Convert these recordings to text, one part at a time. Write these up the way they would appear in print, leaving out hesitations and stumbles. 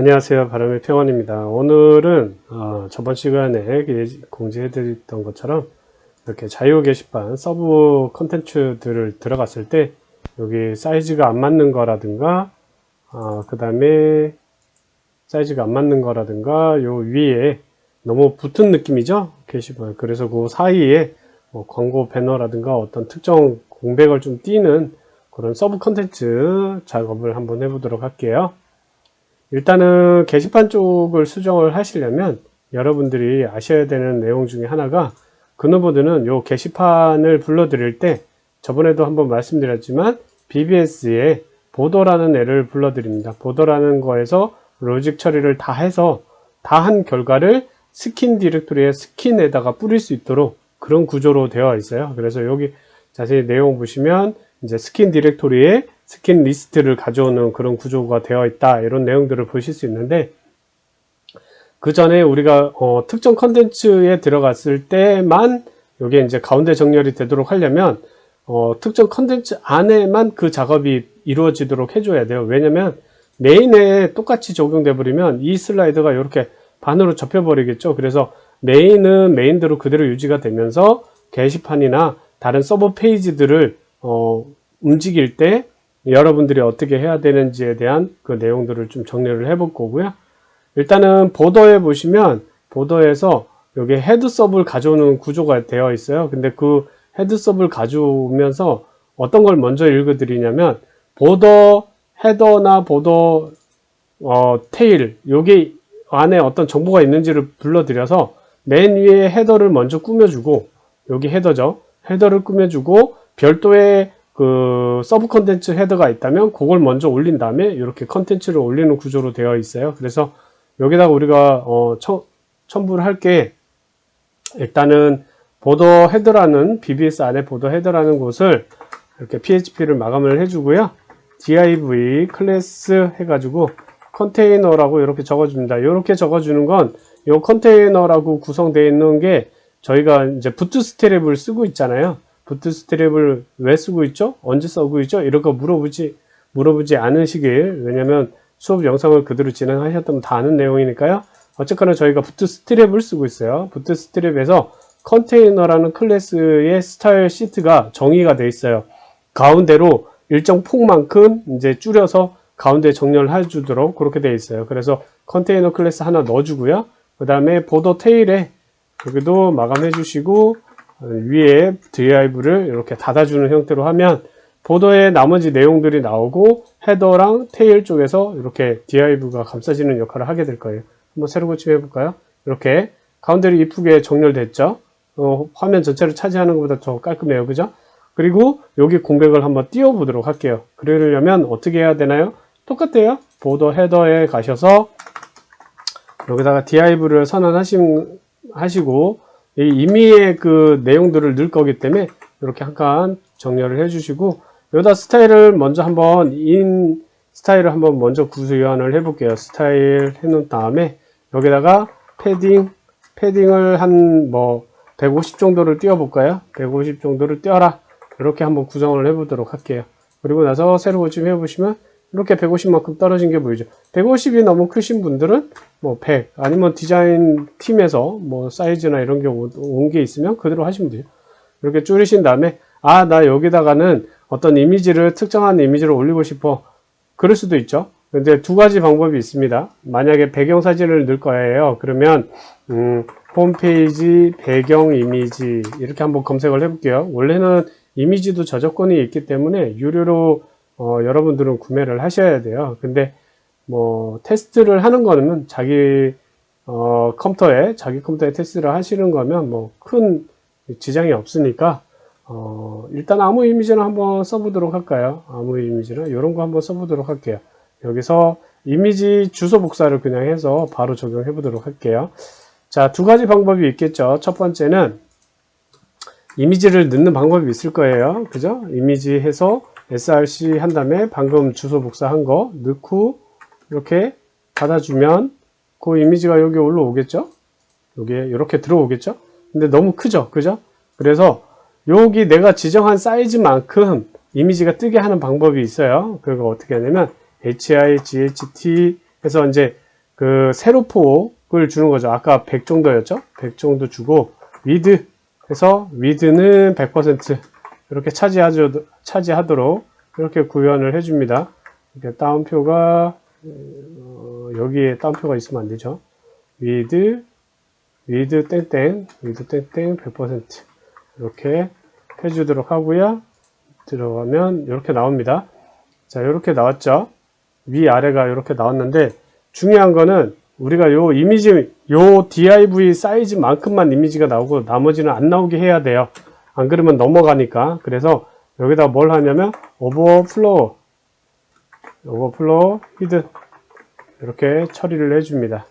안녕하세요. 바람의 평원입니다. 오늘은 저번 시간에 공지해 드렸던 것처럼 이렇게 자유 게시판 서브 컨텐츠들을 들어갔을 때 여기 사이즈가 안 맞는 거라든가 그 다음에 사이즈가 안 맞는 거라든가 요 위에 너무 붙은 느낌이죠, 게시판. 그래서 그 사이에 광고 배너라든가 어떤 특정 공백을 좀 띄는 그런 서브 컨텐츠 작업을 한번 해보도록 할게요. 일단은 게시판 쪽을 수정을 하시려면 여러분들이 아셔야 되는 내용 중에 하나가, 그누보드는 요 게시판을 불러드릴 때 저번에도 한번 말씀드렸지만 BBS에 보더라는 애를 불러드립니다. 보더라는 거에서 로직 처리를 다 해서 다 한 결과를 스킨 디렉토리에 스킨에다가 뿌릴 수 있도록 그런 구조로 되어 있어요. 그래서 여기 자세히 내용 보시면 이제 스킨 디렉토리에 스킨 리스트를 가져오는 그런 구조가 되어 있다, 이런 내용들을 보실 수 있는데, 그 전에 우리가 특정 컨텐츠에 들어갔을 때만 이게 이제 가운데 정렬이 되도록 하려면 특정 컨텐츠 안에만 그 작업이 이루어지도록 해줘야 돼요. 왜냐면 메인에 똑같이 적용돼 버리면 이 슬라이드가 이렇게 반으로 접혀 버리겠죠. 그래서 메인은 메인대로 그대로 유지가 되면서 게시판이나 다른 서버 페이지들을 움직일 때 여러분들이 어떻게 해야 되는지에 대한 그 내용들을 좀 정리를 해볼 거고요. 일단은 보더에 보시면, 보더에서 여기 헤드섭을 가져오는 구조가 되어 있어요. 근데 그 헤드섭을 가져오면서 어떤 걸 먼저 읽어 드리냐면, 보더 헤더나 보더 테일, 여기 안에 어떤 정보가 있는지를 불러드려서 맨 위에 헤더를 먼저 꾸며주고, 여기 헤더죠, 헤더를 꾸며주고 별도의 그 서브 컨텐츠 헤더가 있다면 그걸 먼저 올린 다음에 이렇게 컨텐츠를 올리는 구조로 되어 있어요. 그래서 여기다가 우리가 첨부를 할 게, 일단은 보더 헤더라는, BBS 안에 보더 헤더라는 곳을 이렇게 PHP를 마감을 해주고요. div 클래스 해가지고 컨테이너라고 이렇게 적어줍니다. 이렇게 적어주는 건, 이 컨테이너라고 구성되어 있는 게 저희가 이제 부트스트랩을 쓰고 있잖아요. 부트스트랩을 왜 쓰고 있죠? 언제 쓰고 있죠? 이런 거 물어보지 않으시길. 왜냐면 수업 영상을 그대로 진행하셨다면 다 아는 내용이니까요. 어쨌거나 저희가 부트스트랩을 쓰고 있어요. 부트스트랩에서 컨테이너라는 클래스의 스타일 시트가 정의가 되어 있어요. 가운데로 일정 폭만큼 이제 줄여서 가운데 정렬을 해주도록 그렇게 되어 있어요. 그래서 컨테이너 클래스 하나 넣어주고요. 그 다음에 보더 테일에 여기도 마감해 주시고, 위에 div를 이렇게 닫아주는 형태로 하면 보더의 나머지 내용들이 나오고 헤더랑 테일 쪽에서 이렇게 div가 감싸지는 역할을 하게 될 거예요. 한번 새로 고침해 볼까요? 이렇게 가운데로 이쁘게 정렬됐죠. 화면 전체를 차지하는 것보다 더 깔끔해요, 그죠? 그리고 여기 공백을 한번 띄워 보도록 할게요. 그러려면 어떻게 해야 되나요? 똑같아요. 보더 헤더에 가셔서 여기다가 div를 선언하시고, 이 임의의 그 내용들을 넣을 거기 때문에 이렇게 한 칸 정렬을 해주시고, 여기다 스타일을 먼저 한번 스타일을 한번 먼저 구현을 해볼게요. 스타일 해놓은 다음에 여기다가 패딩을 한 150 정도를 띄워볼까요? 150 정도를 띄워라. 이렇게 한번 구성을 해보도록 할게요. 그리고 나서 새로 고침해 보시면 이렇게 150만큼 떨어진 게 보이죠. 150이 너무 크신 분들은 100, 아니면 디자인 팀에서 사이즈나 이런 게 온 게 있으면 그대로 하시면 돼요. 이렇게 줄이신 다음에, 나 여기다가는 어떤 이미지를, 특정한 이미지를 올리고 싶어. 그럴 수도 있죠. 근데 두 가지 방법이 있습니다. 만약에 배경 사진을 넣을 거예요. 그러면 홈페이지 배경 이미지 이렇게 한번 검색을 해볼게요. 원래는 이미지도 저작권이 있기 때문에 유료로 여러분들은 구매를 하셔야 돼요. 근데 테스트를 하는 거는 자기 컴퓨터에 테스트를 하시는 거면 큰 지장이 없으니까 일단 아무 이미지나 한번 써보도록 할까요? 아무 이미지나 이런 거 한번 써보도록 할게요. 여기서 이미지 주소 복사를 그냥 해서 바로 적용해 보도록 할게요. 자, 두 가지 방법이 있겠죠. 첫 번째는 이미지를 넣는 방법이 있을 거예요. 그죠? 이미지 해서 src 한 다음에 방금 주소 복사한 거 넣고 이렇게 닫아주면 그 이미지가 여기 올라오겠죠? 여기에 이렇게 들어오겠죠? 근데 너무 크죠? 그죠? 그래서 여기 내가 지정한 사이즈만큼 이미지가 뜨게 하는 방법이 있어요. 그거 어떻게 하냐면 hight 해서 이제 그 세로폭을 주는 거죠. 아까 100 정도였죠? 100 정도 주고 위드 해서 위드는 100% 이렇게 차지하도록 이렇게 구현을 해줍니다. 이렇게 따옴표가 여기에 따옴표가 있으면 안 되죠. 위드 땡땡 100% 이렇게 해주도록 하고요. 들어가면 이렇게 나옵니다. 자, 이렇게 나왔죠. 위아래가 이렇게 나왔는데 중요한 거는 우리가 요 이미지, 요 div 사이즈만큼만 이미지가 나오고 나머지는 안 나오게 해야 돼요. 안 그러면 넘어가니까. 그래서 여기다 뭘 하냐면 overflow hidden 이렇게 처리를 해줍니다.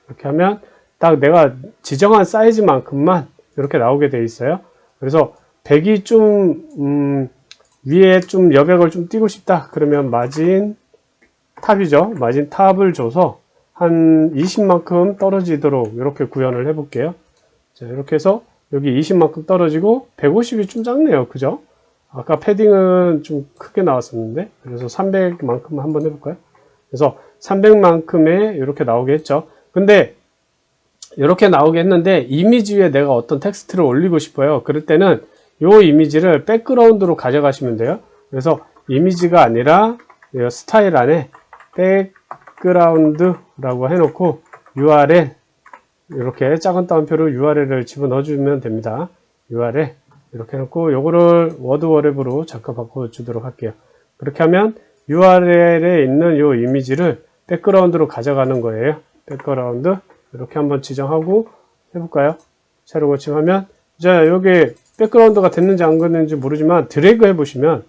이렇게 하면 딱 내가 지정한 사이즈만큼만 이렇게 나오게 돼 있어요. 그래서 100이 좀 위에 좀 여백을 좀 띄고 싶다 그러면 마진 탑이죠. 마진 탑을 줘서 한 20만큼 떨어지도록 이렇게 구현을 해 볼게요. 자, 이렇게 해서 여기 20만큼 떨어지고 150이 좀 작네요. 그죠? 아까 패딩은 좀 크게 나왔었는데 그래서 300만큼 한번 해볼까요? 그래서 300만큼에 이렇게 나오게 했죠. 근데 이렇게 나오게 했는데 이미지 위에 내가 어떤 텍스트를 올리고 싶어요. 그럴 때는 이 이미지를 백그라운드로 가져가시면 돼요. 그래서 이미지가 아니라 스타일 안에 백그라운드라고 해놓고 URL 이렇게 작은 따옴표로 URL을 집어넣어 주면 됩니다. URL 이렇게 해놓고 요거를 워드워랩으로 잠깐 바꿔주도록 할게요. 그렇게 하면 URL에 있는 이 이미지를 백그라운드로 가져가는 거예요. 백그라운드 이렇게 한번 지정하고 해볼까요? 새로 고침하면 자, 여기 백그라운드가 됐는지 안 됐는지 모르지만 드래그 해보시면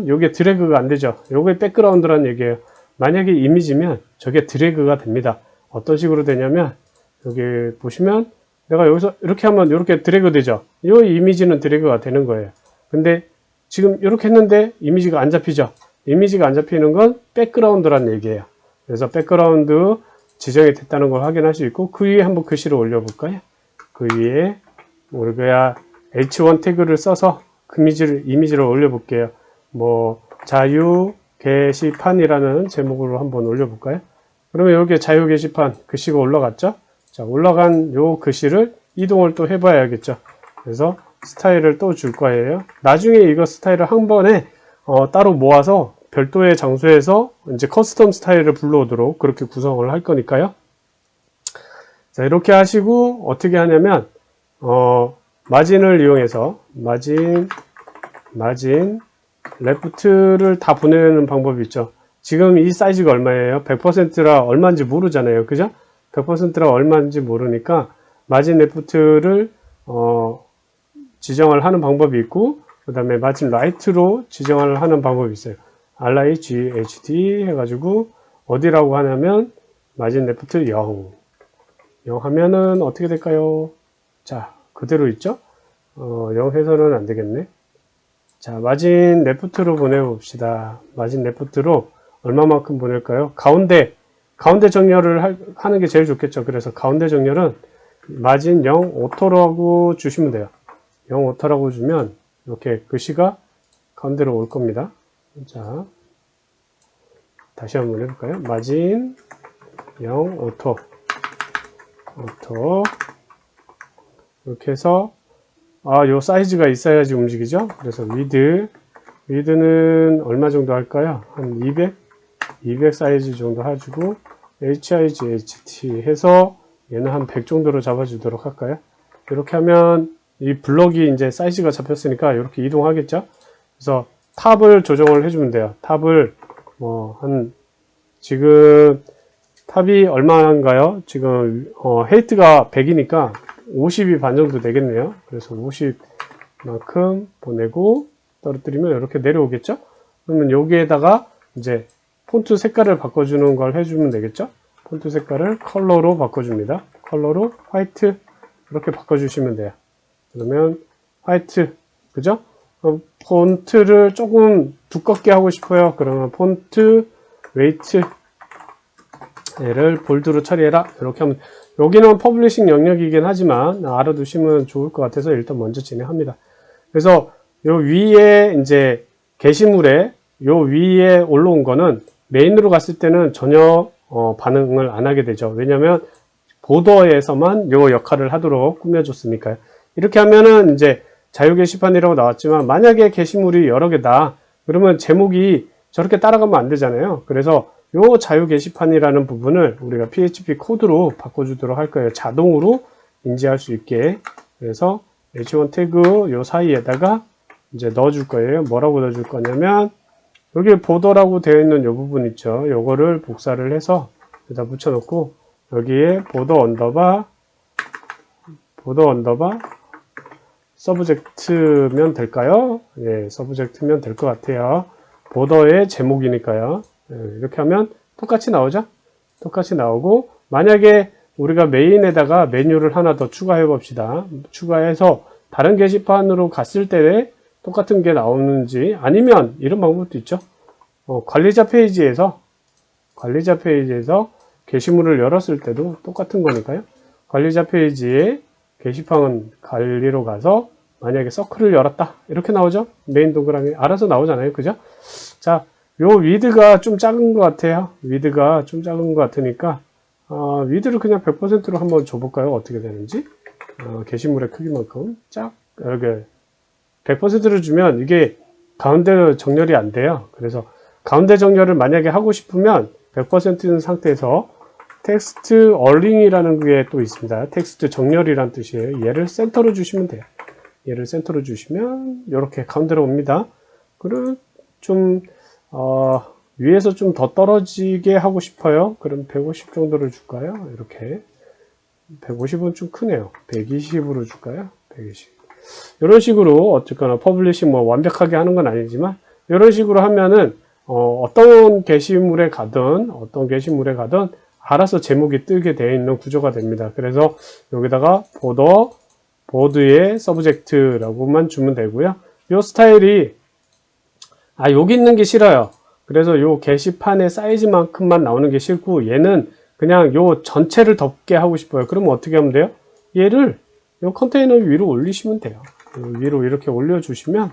요게 드래그가 안 되죠. 요게 백그라운드란 얘기예요. 만약에 이미지면 저게 드래그가 됩니다. 어떤 식으로 되냐면 여기 보시면 내가 여기서 이렇게 하면 이렇게 드래그 되죠. 이 이미지는 드래그가 되는 거예요. 근데 지금 이렇게 했는데 이미지가 안 잡히죠. 이미지가 안 잡히는 건 백그라운드란 얘기예요. 그래서 백그라운드 지정이 됐다는 걸 확인할 수 있고 그 위에 한번 글씨를 올려볼까요? 그 위에 우리가 h1 태그를 써서 그 이미지를 올려볼게요. 뭐 자유 게시판이라는 제목으로 한번 올려볼까요? 그러면 여기에 자유 게시판 글씨가 올라갔죠? 자, 올라간 요 글씨를 이동을 또 해봐야겠죠. 그래서 스타일을 또 줄 거예요. 나중에 이거 스타일을 한 번에 따로 모아서 별도의 장소에서 이제 커스텀 스타일을 불러오도록 그렇게 구성을 할 거니까요. 자, 이렇게 하시고 어떻게 하냐면 마진을 이용해서 마진 레프트를 다 보내는 방법이 있죠. 지금 이 사이즈가 얼마예요? 100%라 얼마인지 모르잖아요. 그죠? 100%라 얼마인지 모르니까 마진 레프트를 지정을 하는 방법이 있고 그 다음에 마진 라이트로 지정을 하는 방법이 있어요. RIGHT 해가지고 어디라고 하냐면 마진 레프트 0 하면은 어떻게 될까요? 자, 그대로 있죠? 0 해서는 안 되겠네. 자, 마진 레프트로 보내봅시다. 마진 레프트로 얼마만큼 보낼까요? 가운데 정렬을 하는 게 제일 좋겠죠. 그래서 가운데 정렬은 마진 0 오토라고 주시면 돼요. 0 오토라고 주면 이렇게 글씨가 가운데로 올 겁니다. 자, 다시 한번 해볼까요? 마진 0 오토 이렇게 해서 요 사이즈가 있어야지 움직이죠. 그래서 위드는 얼마 정도 할까요? 한 200 사이즈 정도 해주고 HIGHT 해서 얘는 한 100 정도로 잡아주도록 할까요? 이렇게 하면 이 블럭이 이제 사이즈가 잡혔으니까 이렇게 이동하겠죠. 그래서 탑을 조정을 해주면 돼요. 탑을 지금 탑이 얼마인가요? 지금 헤이트가 100이니까 50이 반 정도 되겠네요. 그래서 50만큼 보내고 떨어뜨리면 이렇게 내려오겠죠? 그러면 여기에다가 이제 폰트 색깔을 바꿔주는 걸 해주면 되겠죠? 폰트 색깔을 컬러로 바꿔줍니다. 컬러로 화이트 이렇게 바꿔주시면 돼요. 그러면 화이트, 그죠? 폰트를 조금 두껍게 하고 싶어요. 그러면 폰트 웨이트 얘를 볼드로 처리해라. 이렇게 하면 여기는 퍼블리싱 영역이긴 하지만 알아두시면 좋을 것 같아서 일단 먼저 진행합니다. 그래서 요 위에 이제 게시물에 요 위에 올라온 거는 메인으로 갔을 때는 전혀 반응을 안 하게 되죠. 왜냐면 보더에서만 요 역할을 하도록 꾸며줬으니까요. 이렇게 하면은 이제 자유 게시판이라고 나왔지만 만약에 게시물이 여러 개다. 그러면 제목이 저렇게 따라가면 안 되잖아요. 그래서 요 자유 게시판이라는 부분을 우리가 PHP 코드로 바꿔주도록 할 거예요. 자동으로 인지할 수 있게. 그래서 h1 태그 요 사이에다가 이제 넣어줄 거예요. 뭐라고 넣어줄 거냐면 여기 보더라고 되어 있는 요 부분 있죠. 요거를 복사를 해서 여기다 붙여놓고 여기에 보더 언더바 서브젝트면 될까요? 예, 서브젝트면 될 것 같아요. 보더의 제목이니까요. 예, 이렇게 하면 똑같이 나오죠? 똑같이 나오고 만약에 우리가 메인에다가 메뉴를 하나 더 추가해 봅시다. 추가해서 다른 게시판으로 갔을 때 똑같은 게 나오는지 아니면 이런 방법도 있죠. 관리자 페이지에서 게시물을 열었을 때도 똑같은 거니까요. 관리자 페이지에 게시판 관리로 가서 만약에 서클을 열었다 이렇게 나오죠. 메인 동그라미 알아서 나오잖아요. 그죠? 자, 요 위드가 좀 작은 것 같아요. 위드가 좀 작은 것 같으니까 위드를 그냥 100%로 한번 줘볼까요? 어떻게 되는지. 게시물의 크기만큼 이렇게 100%를 주면 이게 가운데 정렬이 안 돼요. 그래서 가운데 정렬을 만약에 하고 싶으면 100%인 상태에서 텍스트 얼링이라는 게 또 있습니다. 텍스트 정렬이란 뜻이에요. 얘를 센터로 주시면 돼요. 얘를 센터로 주시면 이렇게 가운데로 옵니다. 그리고 좀 위에서 좀 더 떨어지게 하고 싶어요. 그럼 150 정도를 줄까요? 이렇게 150은 좀 크네요. 120으로 줄까요? 120. 이런 식으로 어쨌거나 퍼블리싱 뭐 완벽하게 하는 건 아니지만 이런 식으로 하면은 어떤 게시물에 가든 알아서 제목이 뜨게 되어 있는 구조가 됩니다. 그래서 여기다가 보드의 서브젝트라고만 주면 되고요. 이 스타일이 여기 있는 게 싫어요. 그래서 요 게시판의 사이즈만큼만 나오는 게 싫고 얘는 그냥 요 전체를 덮게 하고 싶어요. 그러면 어떻게 하면 돼요? 얘를 요 컨테이너 위로 올리시면 돼요. 위로 이렇게 올려주시면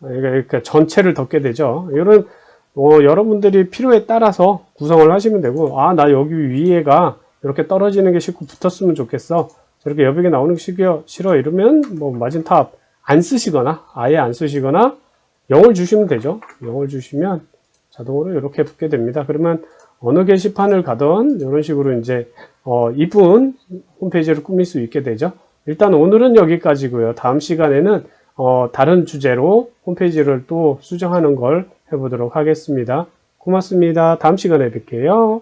이렇게 전체를 덮게 되죠. 이런 여러분들이 필요에 따라서 구성을 하시면 되고 나 여기 위에가 이렇게 떨어지는 게 싫고 붙었으면 좋겠어. 저렇게 여백에 나오는 게 싫어 이러면 뭐 마진탑 안 쓰시거나 아예 안 쓰시거나 0을 주시면 되죠. 0을 주시면 자동으로 이렇게 붙게 됩니다. 그러면 어느 게시판을 가든 이런 식으로 이제 이쁜 홈페이지를 꾸밀 수 있게 되죠. 일단 오늘은 여기까지고요. 다음 시간에는 다른 주제로 홈페이지를 또 수정하는 걸 해보도록 하겠습니다. 고맙습니다. 다음 시간에 뵐게요.